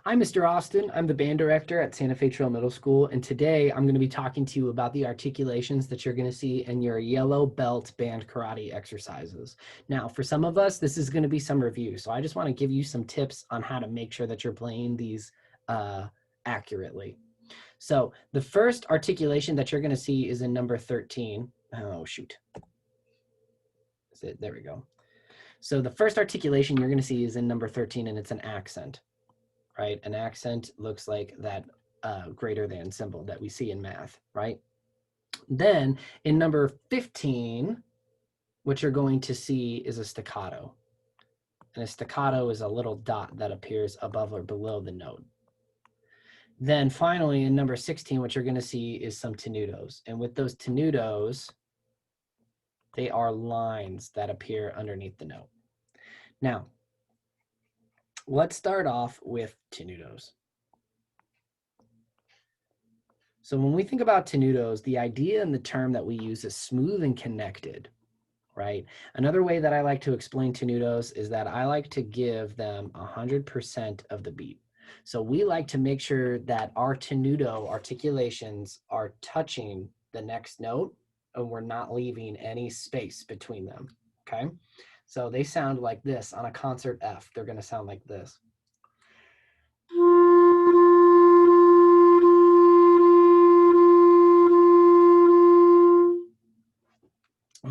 I'm Mr. Austin. I'm the band director at Santa Fe Trail Middle School, and today I'm going to be talking to you about the articulations that you're going to see in your yellow belt band karate exercises. Now, for some of us, this is going to be some review, so I just want to give you some tips on how to make sure that you're playing these accurately. So the first articulation that you're going to see is in number 13. Oh, shoot. There we go. So the first articulation you're going to see is in number 13, and it's an accent. Right? An accent looks like that greater than symbol that we see in math, right? Then in number 15, what you're going to see is a staccato. And a staccato is a little dot that appears above or below the note. Then finally in number 16, what you're going to see is some tenutos. And with those tenutos, they are lines that appear underneath the note. Now, let's start off with tenutos. So when we think about tenutos, the idea and the term that we use is smooth and connected, right? Another way that I like to explain tenutos is that I like to give them 100% of the beat. So we like to make sure that our tenuto articulations are touching the next note and we're not leaving any space between them, okay? So they sound like this on a concert F. They're gonna sound like this.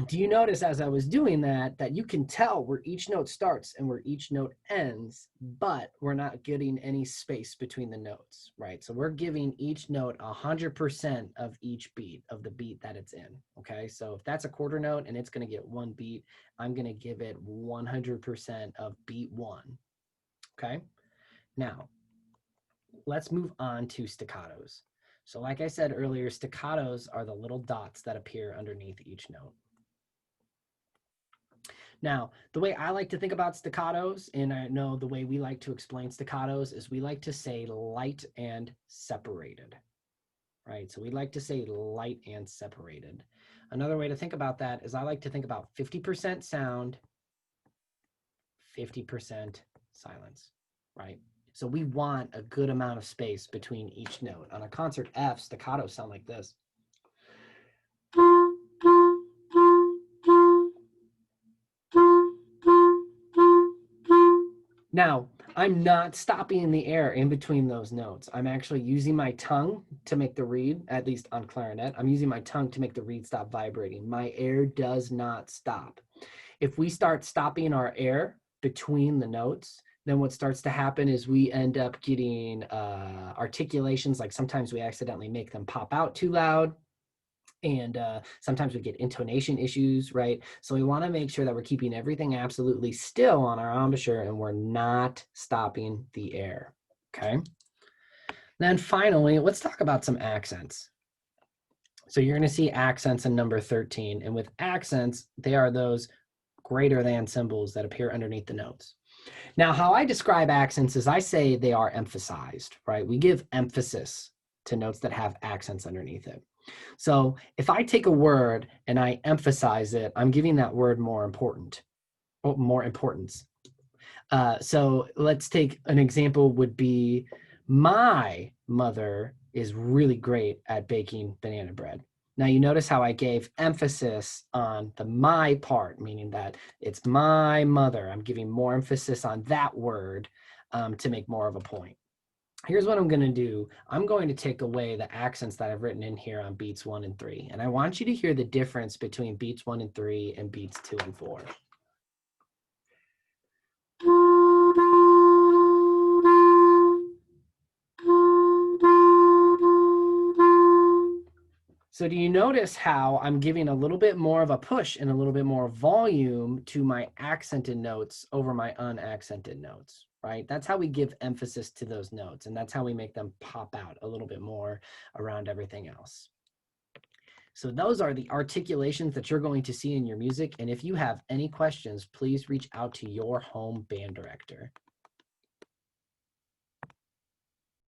Do you notice as I was doing that you can tell where each note starts and where each note ends, but we're not getting any space between the notes, right? So we're giving each note 100% of each beat, of the beat that it's in, okay? So if that's a quarter note and it's gonna get one beat, I'm gonna give it 100% of beat one, okay? Now, let's move on to staccatos. So like I said earlier, staccatos are the little dots that appear underneath each note. Now, the way I like to think about staccatos, and I know the way we like to explain staccatos, is we like to say light and separated, right? So we like to say light and separated. Another way to think about that is I like to think about 50% sound, 50% silence, right? So we want a good amount of space between each note. On a concert F, staccatos sound like this. Now, I'm not stopping in the air in between those notes. I'm actually using my tongue to make the reed, at least on clarinet. I'm using my tongue to make the reed stop vibrating. My air does not stop. If we start stopping our air between the notes, then what starts to happen is we end up getting articulations, like sometimes we accidentally make them pop out too loud. And sometimes we get intonation issues, right? So we want to make sure that we're keeping everything absolutely still on our embouchure and we're not stopping the air, okay? Then finally, let's talk about some accents. So you're going to see accents in number 13. And with accents, they are those greater than symbols that appear underneath the notes. Now, how I describe accents is I say they are emphasized, right? We give emphasis to notes that have accents underneath it. So if I take a word and I emphasize it, I'm giving that word more importance. So let's take an example would be, my mother is really great at baking banana bread. Now you notice how I gave emphasis on the my part, meaning that it's my mother. I'm giving more emphasis on that word to make more of a point. Here's what I'm going to do. I'm going to take away the accents that I've written in here on beats 1 and 3. And I want you to hear the difference between beats 1 and 3 and beats 2 and 4. So do you notice how I'm giving a little bit more of a push and a little bit more volume to my accented notes over my unaccented notes, right? That's how we give emphasis to those notes, and that's how we make them pop out a little bit more around everything else. So those are the articulations that you're going to see in your music, and if you have any questions, please reach out to your home band director.